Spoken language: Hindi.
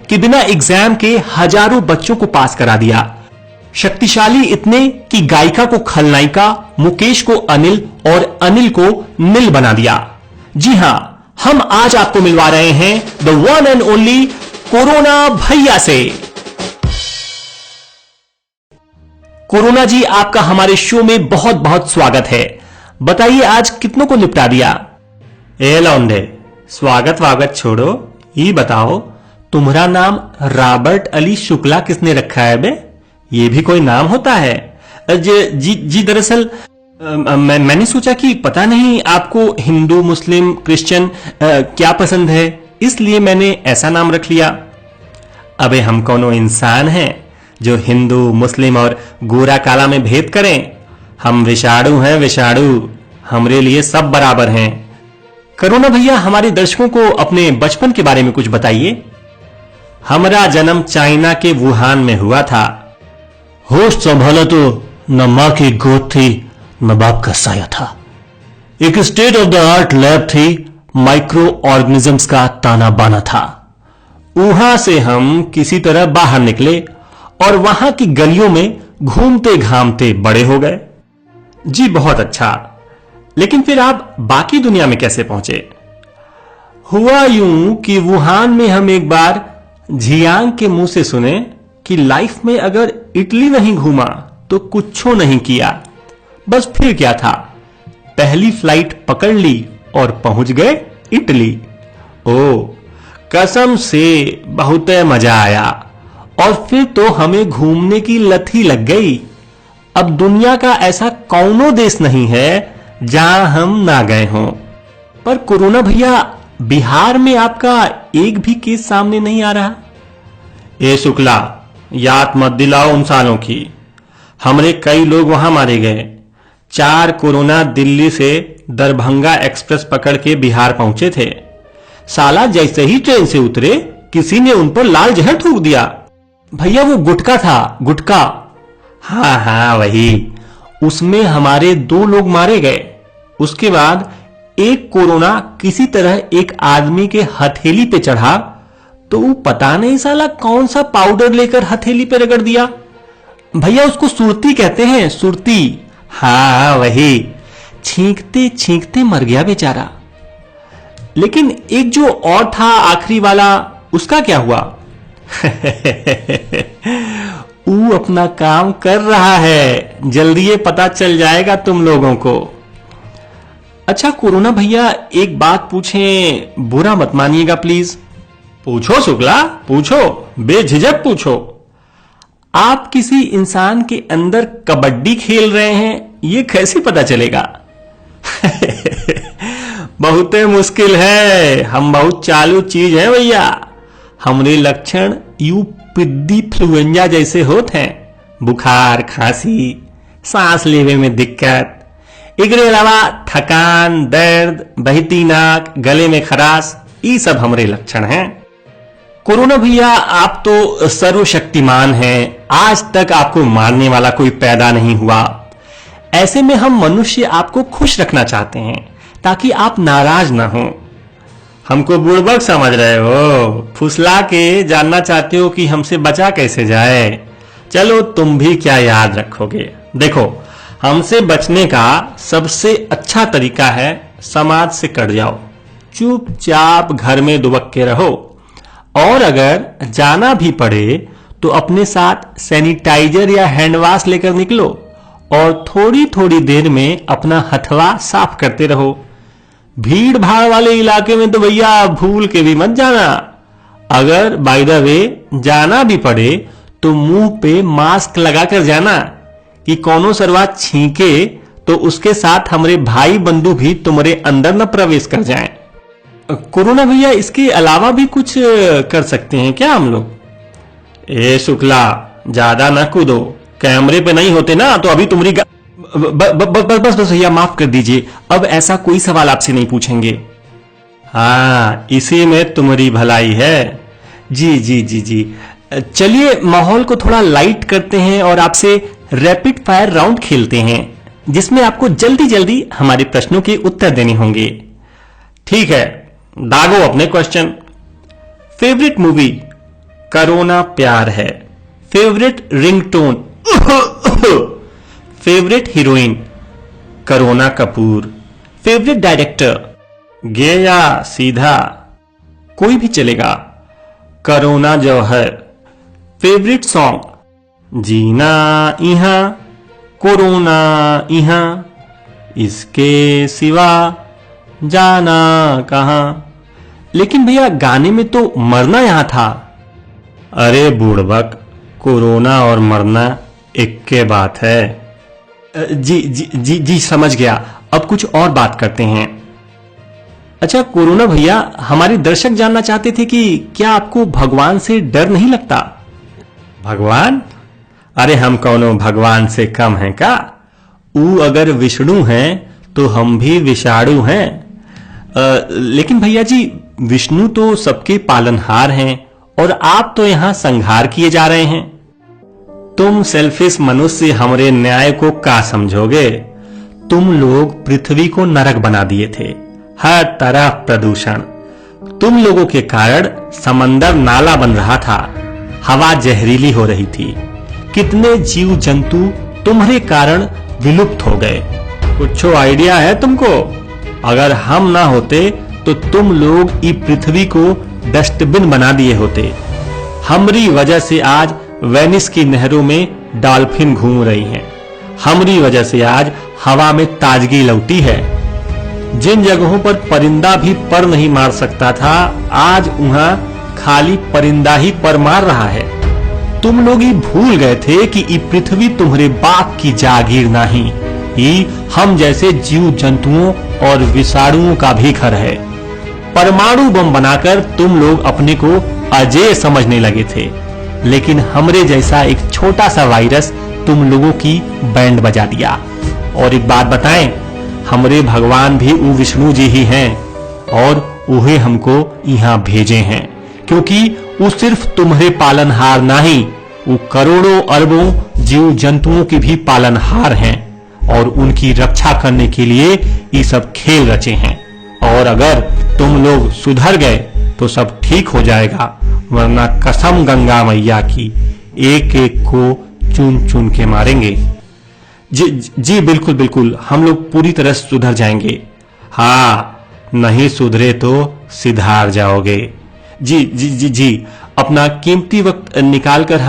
कि बिना एग्जाम के हजारों बच्चों को पास करा दिया। शक्तिशाली इतने कि गायिका को खलनायिका, मुकेश को अनिल और अनिल को नील बना दिया। जी हां, हम आज आपको मिलवा रहे हैं the one and only corona भैया से। कोरोना जी, आपका हमारे शो में बहुत बहुत स्वागत है। बताइए आज कितनों को निपटा दिया? ए लौंडे, स्वागत वागत छोड़ो, ये बताओ तुम्हारा नाम रॉबर्ट अली शुक्ला किसने रखा है बे? ये भी कोई नाम होता है? जी दरअसल मैंने सोचा कि पता नहीं आपको हिंदू, मुस्लिम, क्रिश्चियन क्या पसंद है, इसलिए मैंने ऐसा नाम रख लिया। अबे हम कौनो इंसान हैं जो हिंदू, मुस्लिम और गोरा काला में भेद करें? हम विषाणु हैं, विषाणु। हमरे लिए सब बराबर हैं। कोरोना भैया, हमारे दर्शकों को अपने बचपन के बारे में कुछ बताइए। हमारा जन्म चाइना के वुहान में हुआ था। होश संभाला तो न मां की गोद थी न बाप का साया था। एक state of the art lab थी, माइक्रो ऑर्गेनिजम्स का ताना बाना था। वहां से हम किसी तरह बाहर निकले और वहां की गलियों में घूमते घामते बड़े हो गए। जी बहुत अच्छा, लेकिन फिर आप बाकी दुनिया में कैसे पहुंचे? हुआ यूं कि वुहान में हम एक बार झियांग के मुंह से सुने कि लाइफ में अगर इटली नहीं घूमा तो कुछो नहीं किया। बस फिर क्या था, पहली फ्लाइट पकड़ ली और पहुंच गए इटली। ओ, कसम से बहुत मजा आया। और फिर तो हमें घूमने की लत ही लग गई। अब दुनिया का ऐसा कौनो देश नहीं है जहां हम ना गए हों। पर कोरोना भैया, बिहार में आपका एक भी केस सामने नहीं आ रहा। ए शुक्ला, याद मत दिलाओ उन सालों की। हमरे कई लोग वहां मारे गए। 4 कोरोना दिल्ली से दरभंगा एक्सप्रेस पकड़ के बिहार पहुंचे थे। साला जैसे ही ट्रेन से उतरे किसी ने उन पर लाल जहर थूक दिया। भैया वो गुटखा था, गुटखा। हाँ वही। उसमें हमारे 2 लोग मारे गए। उसके बाद एक कोरोना किसी तरह एक आदमी के हथेली पे चढ़ा तो वो पता नहीं साला कौन सा पाउडर लेकर हथेली पे रगड़ दिया। भैया उसको सुरती कहते हैं, सुरती। हाँ वही। छींकते छींकते मर गया बेचारा। लेकिन एक जो और था आखिरी वाला, उसका क्या हुआ? वो अपना काम कर रहा है, जल्दी ये पता चल जाएगा तुम लोगों को। अच्छा कोरोना भैया, एक बात पूछें, बुरा मत मानिएगा प्लीज। पूछो शुक्ला, पूछो, बेझिझक पूछो। आप किसी इंसान के अंदर कबड्डी खेल रहे हैं, ये कैसे पता चलेगा? बहुत मुश्किल है। हम बहुत चालू चीज है भैया। हमरे लक्षण यू पिद्दी फ्लुएंजा जैसे होते हैं, बुखार, खांसी, सांस लेवे में दिक्कत, एकरे अलावा थकान, दर्द, बहती नाक, गले में खराश, ये सब हमरे लक्षण हैं। कोरोना भैया, आप तो सर्वशक्तिमान हैं। आज तक आपको मारने वाला कोई पैदा नहीं हुआ। ऐसे में हम मनुष्य आपको खुश रखना चाहते हैं ताकि आप नाराज ना हो। हमको बुड़बक समझ रहे हो? फुसला के जानना चाहते हो कि हमसे बचा कैसे जाए? चलो तुम भी क्या याद रखोगे। देखो, हमसे बचने का सबसे अच्छा तरीका है समाज से कट जाओ, चुपचाप घर में दुबक के रहो, और अगर जाना भी पड़े तो अपने साथ सैनिटाइजर या हैंड वॉश लेकर निकलो और थोड़ी थोड़ी देर में अपना हथवा साफ करते रहो। भीड़ भाड़ वाले इलाके में तो भैया भूल के भी मत जाना। अगर बाय द वे जाना भी पड़े तो मुंह पे मास्क लगाकर जाना कि कोनो सरवा छींके तो उसके साथ हमारे भाई बंधु भी तुम्हारे अंदर न प्रवेश कर जाएं। कोरोना भैया, इसके अलावा भी कुछ कर सकते हैं क्या हम लोग? ए शुक्ला, ज्यादा न कूदो। कैमरे पे नहीं होते ना तो अभी तुम्हारी बस भैया, माफ कर दीजिए। अब ऐसा कोई सवाल आपसे नहीं पूछेंगे। हाँ, इसी में तुम्हारी भलाई है। जी जी जी जी। चलिए माहौल को थोड़ा लाइट करते हैं और आपसे रैपिड फायर राउंड खेलते हैं, जिसमें आपको जल्दी जल्दी हमारे प्रश्नों के उत्तर देने होंगे। ठीक है, दागो अपने क्वेश्चन। Favourite movie? कोरोना प्यार है। Favourite ringtone, favourite heroine, Kareena Kapoor. Favourite director, gay या सीधा कोई भी चलेगा, करीना जौहर। फेवरेट सॉन्ग, जीना इहां, कोरोना इहां, इसके सिवा जाना कहां। लेकिन भैया गाने में तो मरना यहां था। अरे बुड़बक, कोरोना और मरना एक के बात है। जी जी जी जी समझ गया। अब कुछ और बात करते हैं। अच्छा कोरोना भैया, हमारे दर्शक जानना चाहते थे कि क्या आपको भगवान से डर नहीं लगता? भगवान? अरे हम कौनो भगवान से कम हैं का? ऊ अगर विष्णु हैं तो हम भी विषाणु हैं। लेकिन भैया जी, विष्णु तो सबके पालनहार हैं और आप तो यहां संहार किए जा रहे हैं। तुम सेल्फिश मनुष्य हमरे न्याय को का समझोगे? तुम लोग पृथ्वी को नरक बना दिए थे, हर तरफ प्रदूषण। तुम लोगों के कारण समंदर नाला बन रहा था, हवा जहरीली हो रही थी, कितने जीव जंतु तुम्हारे कारण विलुप्त हो गए। कुछ आइडिया है तुमको? अगर हम ना होते तो तुम लोग इस पृथ्वी को डस्टबिन बना दिए होते। हमारी वजह से आज वेनिस की नहरों में डॉल्फिन घूम रही हैं। हमारी वजह से आज हवा में ताजगी लौटी है। जिन जगहों पर परिंदा भी पर नहीं मार सकता था, आज वहां खाली परिंदा ही पर मार रहा है। तुम लोग ही भूल गए थे कि ये पृथ्वी तुम्हारे बाप की जागीर नहीं, ये हम जैसे जीव जंतुओं और विषाणुओं का भी घर है। परमाणु बम बनाकर तुम लोग अपने को अजय समझने लगे थे, लेकिन हमरे जैसा एक छोटा सा वायरस तुम लोगों की बैंड बजा दिया। और एक बात बताएं, हमरे भगवान भी वो विष्णु जी ही हैं और उन्हें हमको यहाँ भेजे हैं, क्योंकि वो सिर्फ तुम्हारे पालनहार नहीं, वो करोड़ों अरबों जीव जंतुओं के भी पालनहार हैं और उनकी रक्षा करने के लिए ये सब खेल रचे हैं। और अगर तुम लोग सुधर गए तो सब ठीक हो जाएगा, वरना कसम गंगा मैया की, एक एक को चुन चुन के मारेंगे। जी बिल्कुल बिल्कुल, हम लोग पूरी तरह सुधर जाएंगे। हाँ, नहीं सुधरे तो सिधार जाओगे। जी जी जी जी, अपना कीमती वक्त निकालकर